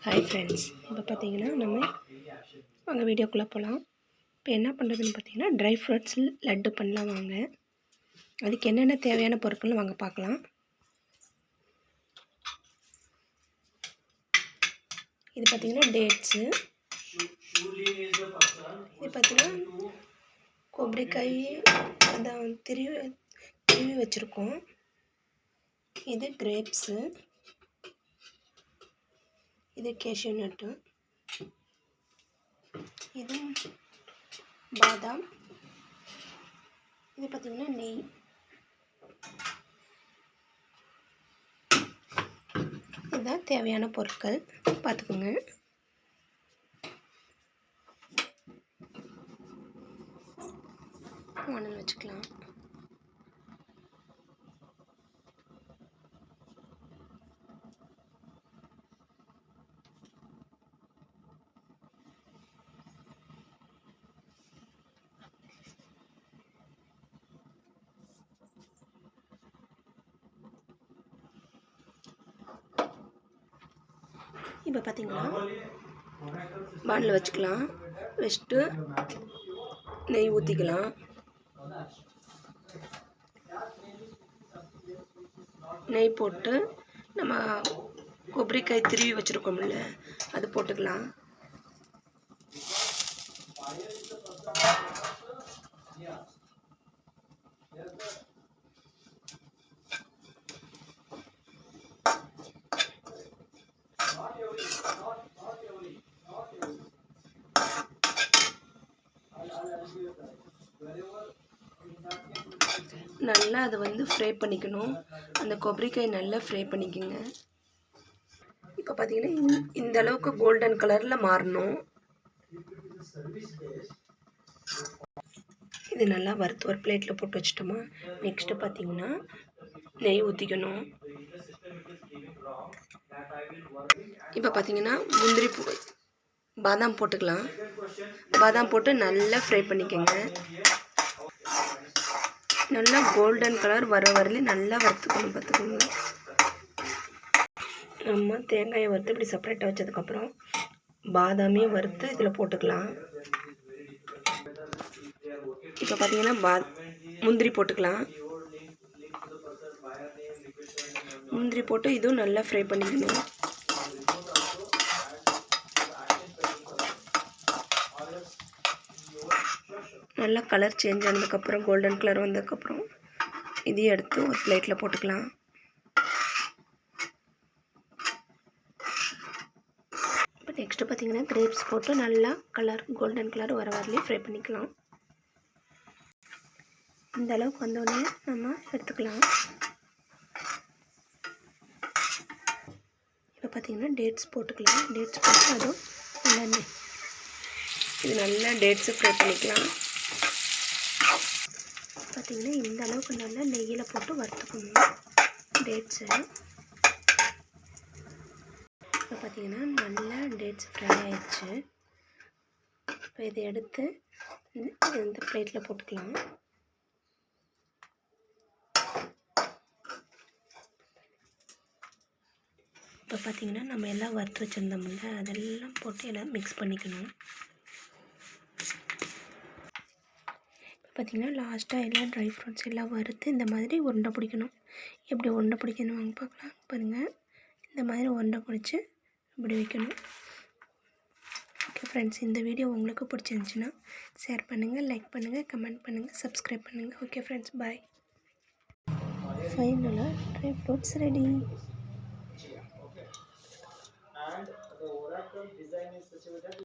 Hi friends, இப்போ பார்த்தீங்கன்னா நம்ம வாங்க வீடியோக்குள்ளே போகலாம். இப்போ என்ன பண்ணுறதுன்னு பார்த்தீங்கன்னா ட்ரை ஃப்ரூட்ஸ் லட்டு பண்ணலாம் வாங்க. அதுக்கு என்னென்ன தேவையான பொருட்கள்னு வாங்க பார்க்கலாம். இது பார்த்தீங்கன்னா டேட்ஸு, இது பார்த்தீங்கன்னா கொಬ್ಬರಿக்காய் அதான் திருவி வச்சுருக்கோம். இது கிரேப்ஸு, இது கேஷ்யூ நட்டு, இது பாதாம், இது பார்த்திங்கன்னா நெய். இதுதான் தேவையான பொருட்கள், பார்த்துக்கோங்க. வானல் வச்சுக்கலாம். இப்போ பார்த்தீங்கன்னா வானல் வச்சுக்கலாம். வச்சுட்டு நெய் ஊற்றிக்கலாம். நெய் போட்டு நம்ம கொಬ್ಬரிக்காய் திருவி வச்சுருக்கோம்ல அது போட்டுக்கலாம். நல்லா அதை ஃப்ரை பண்ணிக்கணும். அந்த கொಬ್ಬரிக்காய் நல்லா ஃப்ரை பண்ணிக்கோங்க. இப்போ பார்த்தீங்கன்னா இந்த அளவுக்கு கோல்டன் கலரில் மாறணும். இது நல்லா வறுத்து ஒரு பிளேட்டில் போட்டு வச்சுட்டோமா. நெக்ஸ்ட்டு பார்த்தீங்கன்னா நெய் ஊற்றிக்கணும். இப்போ பார்த்தீங்கன்னா பாதாம் போட்டுக்கலாம். பாதாம் போட்டு நல்லா ஃப்ரை பண்ணிக்கோங்க. நல்லா கோல்டன் கலர் வர வரலையும் நல்லா வறுத்துக்கணும். பார்த்துக்கோங்க. நம்ம தேங்காயை வறுத்து இப்படி செப்பரேட்டாக வச்சதுக்கப்புறம் பாதாமையும் வறுத்து இதில் போட்டுக்கலாம். இப்போ பார்த்தீங்கன்னா முந்திரி போட்டுக்கலாம். முந்திரி போட்டு இதுவும் நல்லா ஃப்ரை பண்ணிக்கணும். நல்லா கலர் சேஞ்ச் ஆனதுக்கப்புறம் கோல்டன் கலர் வந்ததுக்கப்புறம் இதையும் எடுத்து ஒரு பிளேட்டில் போட்டுக்கலாம். இப்போ நெக்ஸ்ட்டு பார்த்தீங்கன்னா கிரேப்ஸ் போட்டு நல்லா கோல்டன் கலர் வர வரலையும் ஃப்ரை பண்ணிக்கலாம். இந்த அளவுக்கு வந்தோடனே நம்ம எடுத்துக்கலாம். இப்போ பார்த்தீங்கன்னா டேட்ஸ் போட்டுக்கலாம். டேட்ஸ் போட்டு அதுவும் நல்லா இது நல்லா டேட்ஸை ஃப்ரை பண்ணிக்கலாம். பார்த்திங்கன்னா இந்த அளவுக்கு நல்லா நெய்யில் போட்டு வறுத்துக்கணும் டேட்ஸை. இப்போ பார்த்திங்கன்னா நல்லா டேட்ஸ் ஃப்ரை ஆயிடுச்சு. இப்போ இதை எடுத்து இந்த பிளேட்டில் போட்டுக்கலாம். இப்போ பார்த்திங்கன்னா நம்ம எல்லாம் வறுத்து வச்சுருந்தோம்ல அதெல்லாம் போட்டு எல்லாம் மிக்ஸ் பண்ணிக்கணும். பார்த்திங்கன்னா லாஸ்ட்டாக எல்லாம் ட்ரை ஃப்ரூட்ஸ் எல்லாம் வறுத்து இந்த மாதிரி உருண்டை பிடிக்கணும். எப்படி உருண்டை பிடிக்கணும் வாங்க பார்க்கலாம். பாருங்கள், இந்த மாதிரி உருண்டை பிடிச்சி இப்படி வைக்கணும். ஓகே ஃப்ரெண்ட்ஸ், இந்த வீடியோ உங்களுக்கு பிடிச்சிருந்துச்சின்னா ஷேர் பண்ணுங்கள், லைக் பண்ணுங்கள், கமெண்ட் பண்ணுங்கள், சப்ஸ்கிரைப் பண்ணுங்கள். ஓகே ஃப்ரெண்ட்ஸ், பாய். ஃபைனலாக ட்ரை ஃப்ரூட்ஸ் ரெடி.